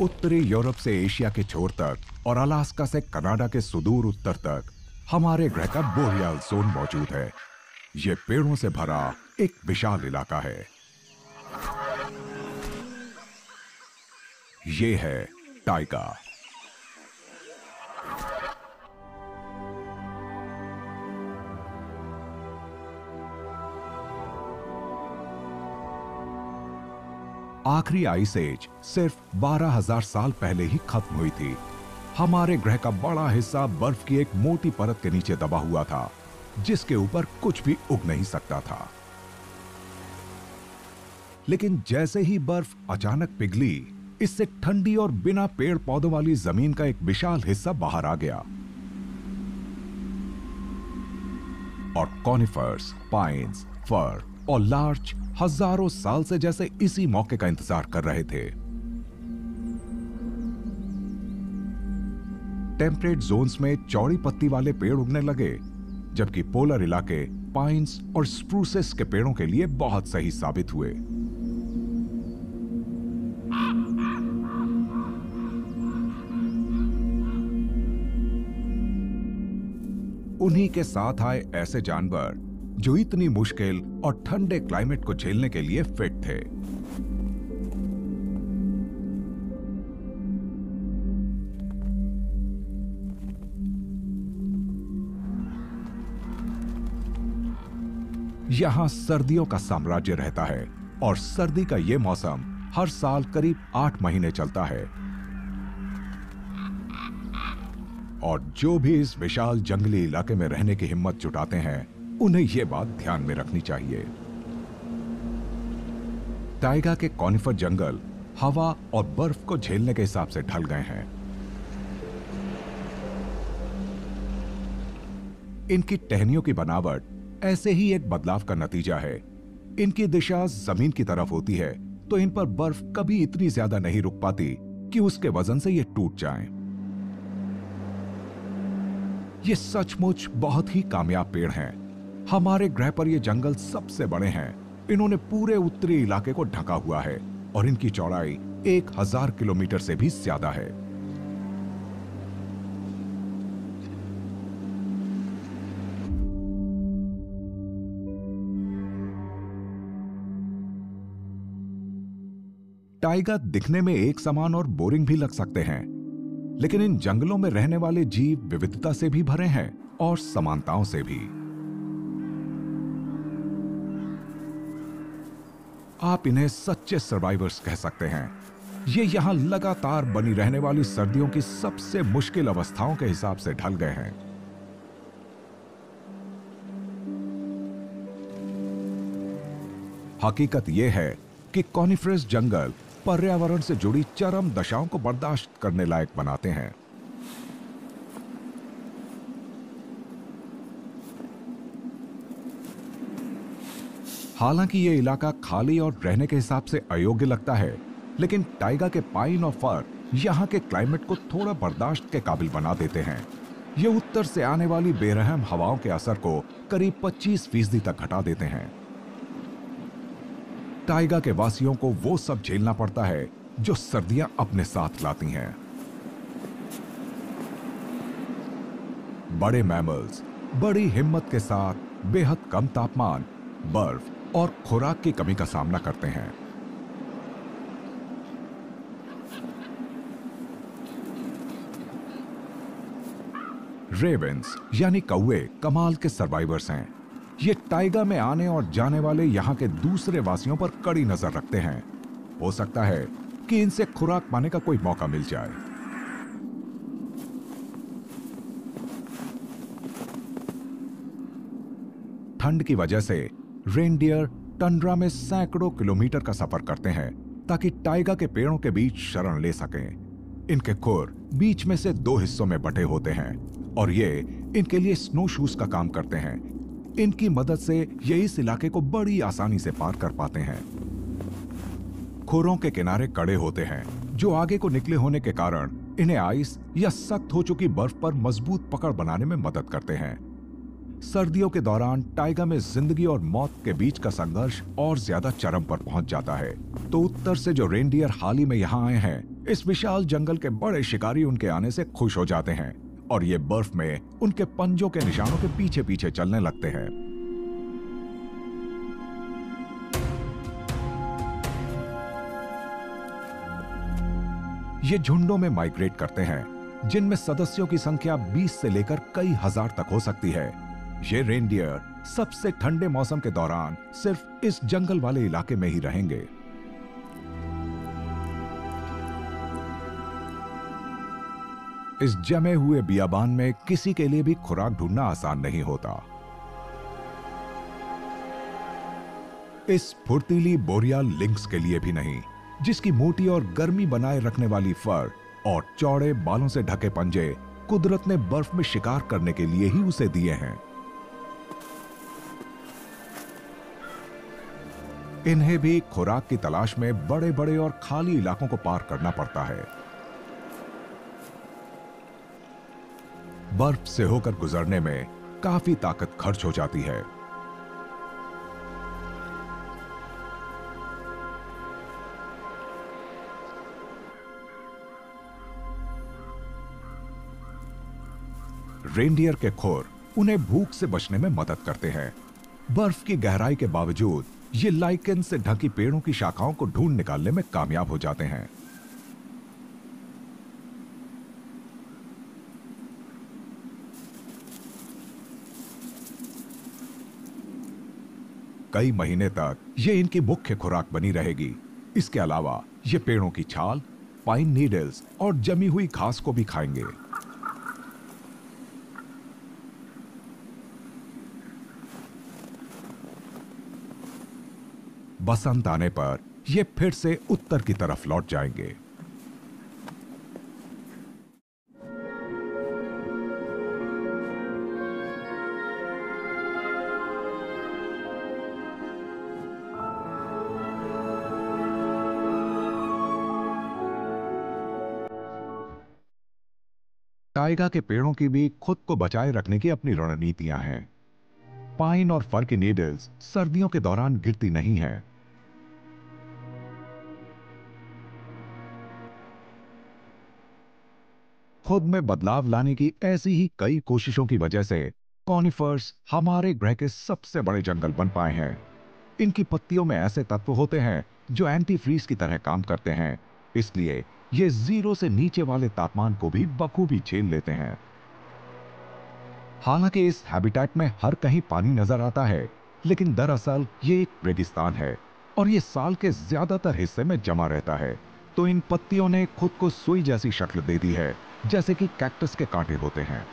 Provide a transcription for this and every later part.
उत्तरी यूरोप से एशिया के छोर तक और अलास्का से कनाडा के सुदूर उत्तर तक हमारे ग्रह का बोरियल जोन मौजूद है। ये पेड़ों से भरा एक विशाल इलाका है। ये है टाइगा। आखिरी आइस एज सिर्फ 12,000 साल पहले ही खत्म हुई थी। हमारे ग्रह का बड़ा हिस्सा बर्फ की एक मोटी परत के नीचे दबा हुआ था, जिसके ऊपर कुछ भी उग नहीं सकता था। लेकिन जैसे ही बर्फ अचानक पिघली, इससे ठंडी और बिना पेड़ पौधों वाली जमीन का एक विशाल हिस्सा बाहर आ गया और कॉनिफर्स, पाइन्स, फर और लार्च हजारों साल से जैसे इसी मौके का इंतजार कर रहे थे। टेम्परेट जोन्स में चौड़ी पत्ती वाले पेड़ उगने लगे, जबकि पोलर इलाके पाइन्स और स्प्रूसेस के पेड़ों के लिए बहुत सही साबित हुए। उन्हीं के साथ आए ऐसे जानवर जो इतनी मुश्किल और ठंडे क्लाइमेट को झेलने के लिए फिट थे। यहां सर्दियों का साम्राज्य रहता है और सर्दी का यह मौसम हर साल करीब 8 महीने चलता है। और जो भी इस विशाल जंगली इलाके में रहने की हिम्मत जुटाते हैं, उन्हें यह बात ध्यान में रखनी चाहिए। टाइगा के कॉनिफर जंगल हवा और बर्फ को झेलने के हिसाब से ढल गए हैं। इनकी टहनियों की बनावट ऐसे ही एक बदलाव का नतीजा है। इनकी दिशा जमीन की तरफ होती है, तो इन पर बर्फ कभी इतनी ज्यादा नहीं रुक पाती कि उसके वजन से ये टूट जाएं। ये सचमुच बहुत ही कामयाब पेड़ हैं। हमारे ग्रह पर ये जंगल सबसे बड़े हैं। इन्होंने पूरे उत्तरी इलाके को ढका हुआ है और इनकी चौड़ाई 1000 किलोमीटर से भी ज्यादा है। टाइगा दिखने में एक समान और बोरिंग भी लग सकते हैं, लेकिन इन जंगलों में रहने वाले जीव विविधता से भी भरे हैं और समानताओं से भी। आप इन्हें सच्चे सर्वाइवर्स कह सकते हैं। ये यहां लगातार बनी रहने वाली सर्दियों की सबसे मुश्किल अवस्थाओं के हिसाब से ढल गए हैं। हकीकत यह है कि कॉनिफरस जंगल पर्यावरण से जुड़ी चरम दशाओं को बर्दाश्त करने लायक बनाते हैं। हालांकि यह इलाका खाली और रहने के हिसाब से अयोग्य लगता है, लेकिन टाइगा के पाइन और फर यहां के क्लाइमेट को थोड़ा बर्दाश्त के काबिल बना देते हैं। ये उत्तर से आने वाली बेरहम हवाओं के असर को करीब 25% तक घटा देते हैं। टाइगा के वासियों को वो सब झेलना पड़ता है जो सर्दियां अपने साथ लाती हैं। बड़े मैमल्स बड़ी हिम्मत के साथ बेहद कम तापमान, बर्फ और खुराक की कमी का सामना करते हैं। रेवेंस यानी कौवे कमाल के सर्वाइवर्स हैं। ये टाइगा में आने और जाने वाले यहां के दूसरे वासियों पर कड़ी नजर रखते हैं। हो सकता है कि इनसे खुराक पाने का कोई मौका मिल जाए। ठंड की वजह से रेनडियर टंड्रा में सैकड़ों किलोमीटर का सफर करते हैं ताकि टाइगा के पेड़ों के बीच शरण ले सकें। इनके खुर बीच में से 2 हिस्सों में बटे होते हैं और ये इनके लिए स्नो शूज का काम करते हैं। इनकी मदद से ये इस इलाके को बड़ी आसानी से पार कर पाते हैं। खुरों के किनारे कड़े होते हैं, जो आगे को निकले होने के कारण इन्हें आइस या सख्त हो चुकी बर्फ पर मजबूत पकड़ बनाने में मदद करते हैं। सर्दियों के दौरान टाइगा में जिंदगी और मौत के बीच का संघर्ष और ज्यादा चरम पर पहुंच जाता है, तो उत्तर से जो रेनडियर हाल ही में यहां आए हैं, इस विशाल जंगल के बड़े शिकारी उनके आने से खुश हो जाते हैं और ये बर्फ में उनके पंजों के निशानों के पीछे पीछे चलने लगते हैं। ये झुंडों में माइग्रेट करते हैं, जिनमें सदस्यों की संख्या 20 से लेकर कई हजार तक हो सकती है। ये रेनडियर सबसे ठंडे मौसम के दौरान सिर्फ इस जंगल वाले इलाके में ही रहेंगे। इस जमे हुए बियाबान में किसी के लिए भी खुराक ढूंढना आसान नहीं होता। इस फुर्तीली बोरियाल लिंक्स के लिए भी नहीं, जिसकी मोटी और गर्मी बनाए रखने वाली फर और चौड़े बालों से ढके पंजे कुदरत ने बर्फ में शिकार करने के लिए ही उसे दिए हैं। इन्हें भी खुराक की तलाश में बड़े बड़े और खाली इलाकों को पार करना पड़ता है। बर्फ से होकर गुजरने में काफी ताकत खर्च हो जाती है। रेनडियर के खुर उन्हें भूख से बचने में मदद करते हैं। बर्फ की गहराई के बावजूद ये लाइकेन से ढकी पेड़ों की शाखाओं को ढूंढ निकालने में कामयाब हो जाते हैं। कई महीने तक ये इनकी मुख्य खुराक बनी रहेगी। इसके अलावा ये पेड़ों की छाल, पाइन नीडल्स और जमी हुई घास को भी खाएंगे। बसंत आने पर ये फिर से उत्तर की तरफ लौट जाएंगे। टाइगा के पेड़ों की भी खुद को बचाए रखने की अपनी रणनीतियां हैं। पाइन और फर की नीडल्स सर्दियों के दौरान गिरती नहीं हैं। खुद में बदलाव लाने की ऐसी ही कई कोशिशों की वजह से कॉनिफर्स हमारे ग्रह के सबसे बड़े जंगल बन पाए हैं। इनकी पत्तियों में ऐसे तत्व होते हैं जो एंटी फ्रीज की तरह काम करते हैं, इसलिए ये 0 से नीचे वाले तापमान को भी बखूबी झेल लेते हैं। हालांकि इस हैबिटेट में हर कहीं पानी नजर आता है, लेकिन दरअसल ये एक रेगिस्तान है और ये साल के ज्यादातर हिस्से में जमा रहता है। तो इन पत्तियों ने खुद को सुई जैसी शक्ल दे दी है, जैसे कि कैक्टस के कांटे होते हैं।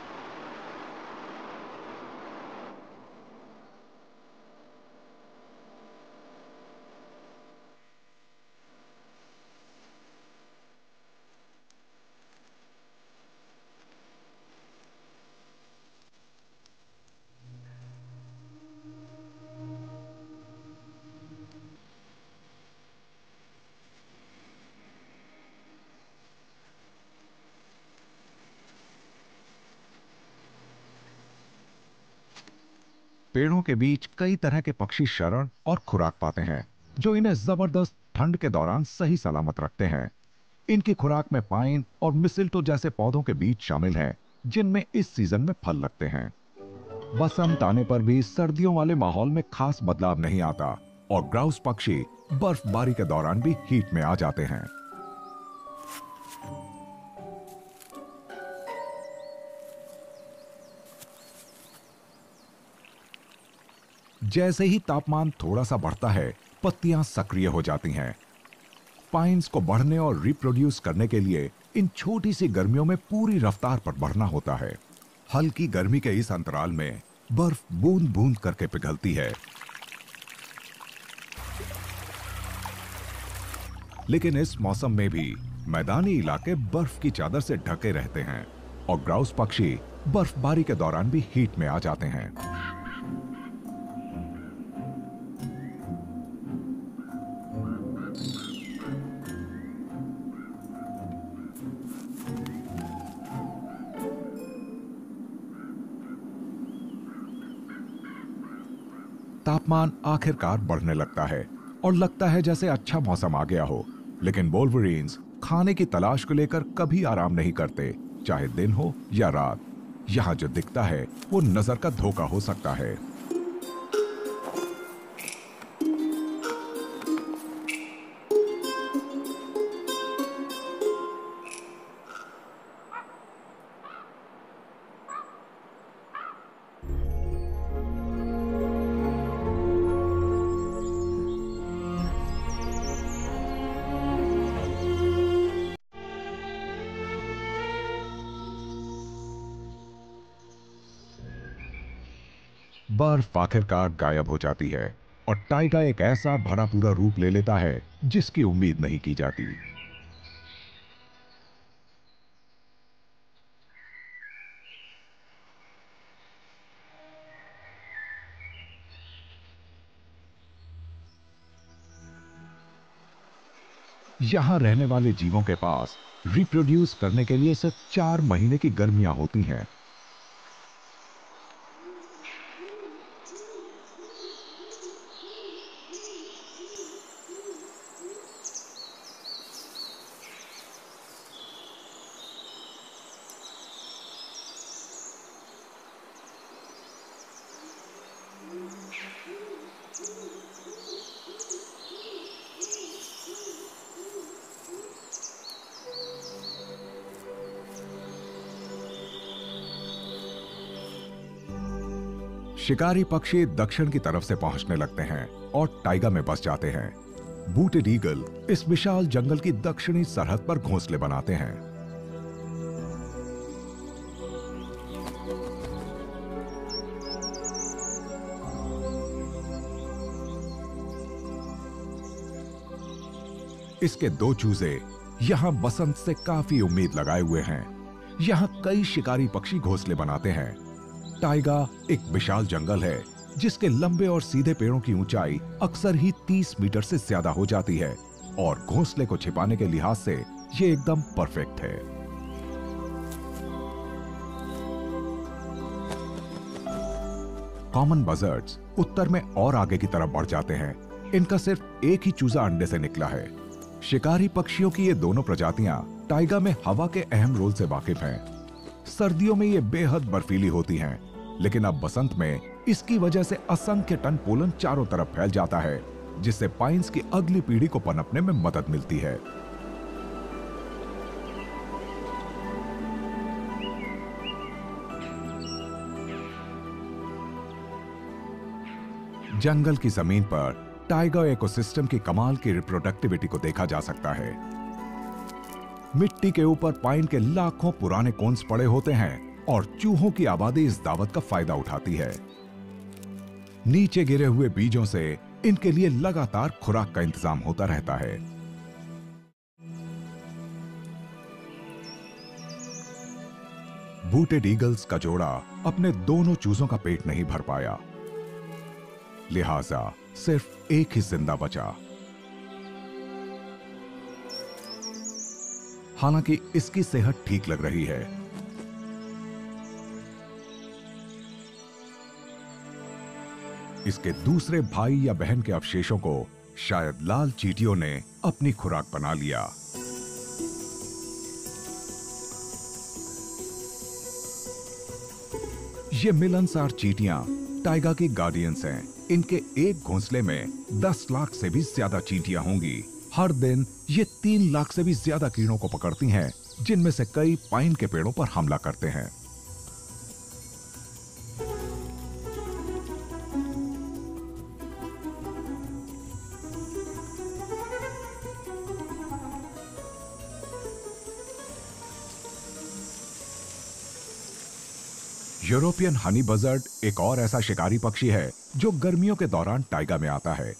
पेड़ों के बीच कई तरह के पक्षी शरण और खुराक पाते हैं, जो इन्हें जबरदस्त ठंड के दौरान सही सलामत रखते हैं। इनकी खुराक में पाइन और मिसिल्टो जैसे पौधों के बीज शामिल हैं, जिनमें इस सीजन में फल लगते हैं। बसंत आने पर भी सर्दियों वाले माहौल में खास बदलाव नहीं आता और ग्राउस पक्षी बर्फबारी के दौरान भी हीट में आ जाते हैं। जैसे ही तापमान थोड़ा सा बढ़ता है, पत्तियां सक्रिय हो जाती हैं। पाइन्स को बढ़ने और रिप्रोड्यूस करने के लिए इन छोटी सी गर्मियों में पूरी रफ्तार पर बढ़ना होता है। हल्की गर्मी के इस अंतराल में बर्फ बूंद बूंद करके पिघलती है, लेकिन इस मौसम में भी मैदानी इलाके बर्फ की चादर से ढके रहते हैं और ग्राउस पक्षी बर्फबारी के दौरान भी हीट में आ जाते हैं। तापमान आखिरकार बढ़ने लगता है और लगता है जैसे अच्छा मौसम आ गया हो, लेकिन वोल्वरीन्स खाने की तलाश को लेकर कभी आराम नहीं करते, चाहे दिन हो या रात। यहाँ जो दिखता है वो नजर का धोखा हो सकता है। बर्फ आखिरकार गायब हो जाती है और टाइगा एक ऐसा भरा पूरा रूप ले लेता है जिसकी उम्मीद नहीं की जाती। यहां रहने वाले जीवों के पास रिप्रोड्यूस करने के लिए सिर्फ 4 महीने की गर्मियां होती हैं। शिकारी पक्षी दक्षिण की तरफ से पहुंचने लगते हैं और टाइगा में बस जाते हैं। बूटेड ईगल इस विशाल जंगल की दक्षिणी सरहद पर घोंसले बनाते हैं। इसके 2 चूजे यहां बसंत से काफी उम्मीद लगाए हुए हैं। यहां कई शिकारी पक्षी घोंसले बनाते हैं। टाइगा एक विशाल जंगल है जिसके लंबे और सीधे पेड़ों की ऊंचाई अक्सर ही 30 मीटर से ज्यादा हो जाती है और घोंसले को छिपाने के लिहाज से ये एकदम परफेक्ट है। कॉमन बजर्ड्स उत्तर में और आगे की तरफ बढ़ जाते हैं। इनका सिर्फ एक ही चूजा अंडे से निकला है। शिकारी पक्षियों की ये दोनों प्रजातियां टाइगा में हवा के अहम रोल से वाकिफ हैं। सर्दियों में ये बेहद बर्फीली होती हैं, लेकिन अब बसंत में इसकी वजह से असंख्य टन पोलन चारों तरफ फैल जाता है, जिससे पाइन्स की अगली पीढ़ी को पनपने में मदद मिलती है। जंगल की जमीन पर टाइगा इकोसिस्टम की कमाल की रिप्रोडक्टिविटी को देखा जा सकता है। मिट्टी के ऊपर पाइन के लाखों पुराने कोन्स पड़े होते हैं और चूहों की आबादी इस दावत का फायदा उठाती है। नीचे गिरे हुए बीजों से इनके लिए लगातार खुराक का इंतजाम होता रहता है। बूटेड ईगल्स का जोड़ा अपने दोनों चूजों का पेट नहीं भर पाया, लिहाजा सिर्फ एक ही जिंदा बचा। हालांकि इसकी सेहत ठीक लग रही है। इसके दूसरे भाई या बहन के अवशेषों को शायद लाल चींटियों ने अपनी खुराक बना लिया। ये मिलनसार चींटियां टाइगा की गार्डियंस हैं। इनके एक घोंसले में 10 लाख से भी ज्यादा चींटियां होंगी। हर दिन ये 3 लाख से भी ज्यादा कीड़ों को पकड़ती हैं, जिनमें से कई पाइन के पेड़ों पर हमला करते हैं। यूरोपियन हनी बजर्ड एक और ऐसा शिकारी पक्षी है जो गर्मियों के दौरान टाइगा में आता है।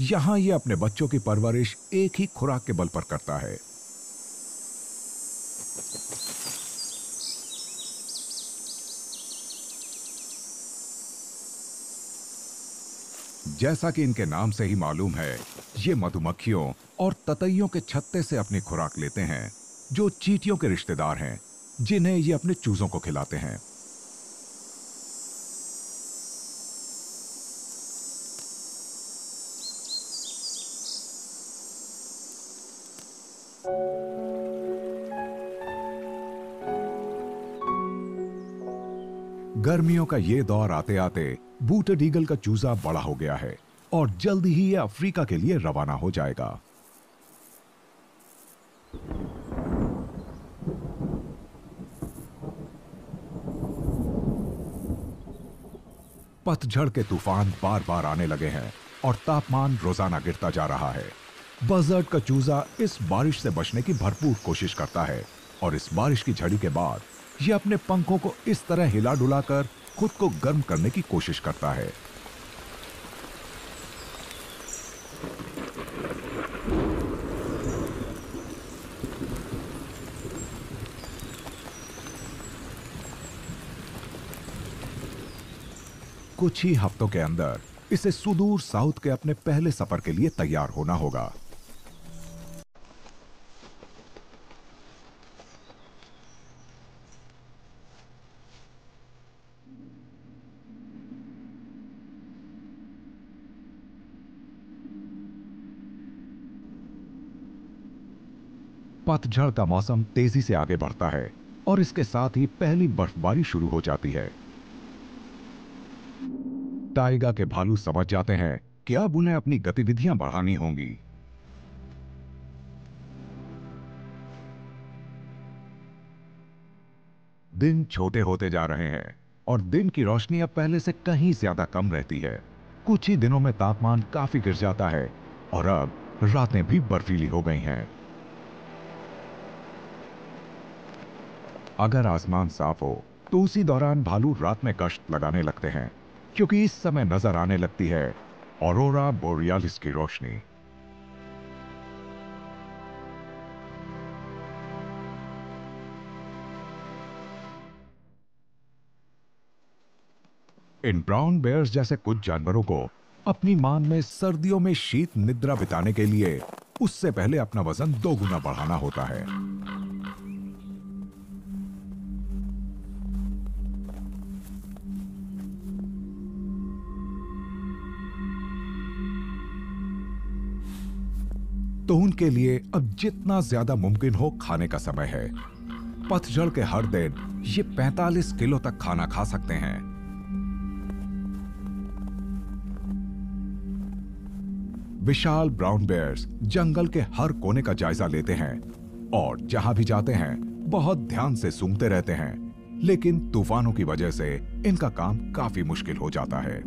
यहां ये अपने बच्चों की परवरिश एक ही खुराक के बल पर करता है। जैसा कि इनके नाम से ही मालूम है, ये मधुमक्खियों और ततैयों के छत्ते से अपनी खुराक लेते हैं, जो चींटियों के रिश्तेदार हैं, जिन्हें ये अपने चूजों को खिलाते हैं। गर्मियों का ये दौर आते आते बूटेड ईगल का चूजा बड़ा हो गया है और जल्दी ही ये अफ्रीका के लिए रवाना हो जाएगा। पतझड़ के तूफान बार बार आने लगे हैं और तापमान रोजाना गिरता जा रहा है। बजर्ट का चूजा इस बारिश से बचने की भरपूर कोशिश करता है और इस बारिश की झड़ी के बाद यह अपने पंखों को इस तरह हिला डुलाकर खुद को गर्म करने की कोशिश करता है। कुछ ही हफ्तों के अंदर इसे सुदूर साउथ के अपने पहले सफर के लिए तैयार होना होगा। पतझड़ का मौसम तेजी से आगे बढ़ता है और इसके साथ ही पहली बर्फबारी शुरू हो जाती है। टाइगा के भालू समझ जाते हैं कि अब उन्हें अपनी गतिविधियां बढ़ानी होंगी। दिन छोटे होते जा रहे हैं और दिन की रोशनी अब पहले से कहीं ज्यादा कम रहती है। कुछ ही दिनों में तापमान काफी गिर जाता है और अब रातें भी बर्फीली हो गई हैं। अगर आसमान साफ हो तो उसी दौरान भालू रात में गश्त लगाने लगते हैं, क्योंकि इस समय नजर आने लगती है ऑरोरा बोरियालिस की रोशनी। इन ब्राउन बेयर्स जैसे कुछ जानवरों को अपनी मान में सर्दियों में शीत निद्रा बिताने के लिए उससे पहले अपना वजन 2 गुना बढ़ाना होता है। तो उनके लिए अब जितना ज्यादा मुमकिन हो खाने का समय है। पतझड़ के हर दिन ये 45 किलो तक खाना खा सकते हैं। विशाल ब्राउन बेयर्स जंगल के हर कोने का जायजा लेते हैं और जहां भी जाते हैं बहुत ध्यान से सूंघते रहते हैं, लेकिन तूफानों की वजह से इनका काम काफी मुश्किल हो जाता है।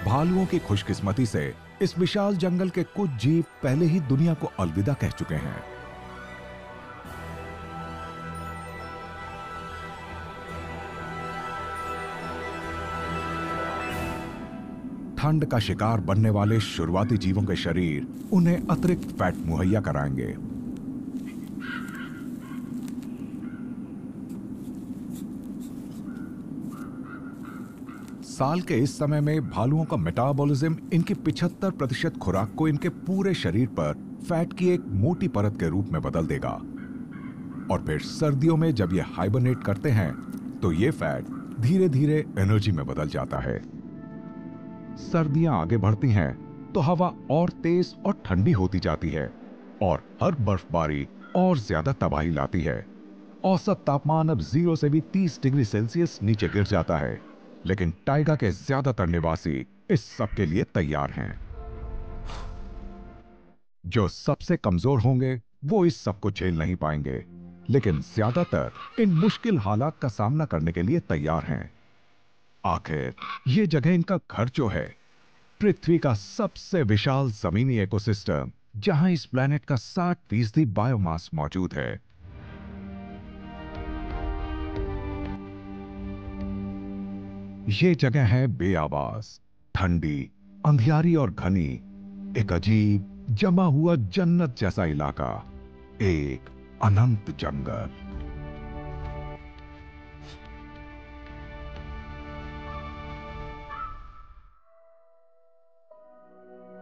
भालुओं की खुशकिस्मती से इस विशाल जंगल के कुछ जीव पहले ही दुनिया को अलविदा कह चुके हैं। ठंड का शिकार बनने वाले शुरुआती जीवों के शरीर उन्हें अतिरिक्त फैट मुहैया कराएंगे। साल के इस समय में भालुओं का मेटाबॉलिज्म इनकी 75% खुराक को इनके पूरे शरीर पर फैट की एक मोटी परत के रूप में बदल देगा और फिर सर्दियों में जब ये हाइबरनेट करते हैं तो ये फैट धीरे धीरे एनर्जी में बदल जाता है। सर्दियां आगे बढ़ती हैं तो हवा और तेज और ठंडी होती जाती है और हर बर्फबारी और ज्यादा तबाही लाती है। औसत तापमान अब 0 से भी 30 डिग्री सेल्सियस नीचे गिर जाता है, लेकिन टाइगा के ज्यादातर निवासी इस सब के लिए तैयार हैं। जो सबसे कमजोर होंगे वो इस सब को झेल नहीं पाएंगे, लेकिन ज्यादातर इन मुश्किल हालात का सामना करने के लिए तैयार हैं। आखिर ये जगह इनका घर जो है, पृथ्वी का सबसे विशाल जमीनी इकोसिस्टम, जहां इस प्लेनेट का 60% बायोमास मौजूद है। ये जगह है बेआवाज, ठंडी, अंधियारी और घनी, एक अजीब जमा हुआ जन्नत जैसा इलाका। एक अनंत जंगल।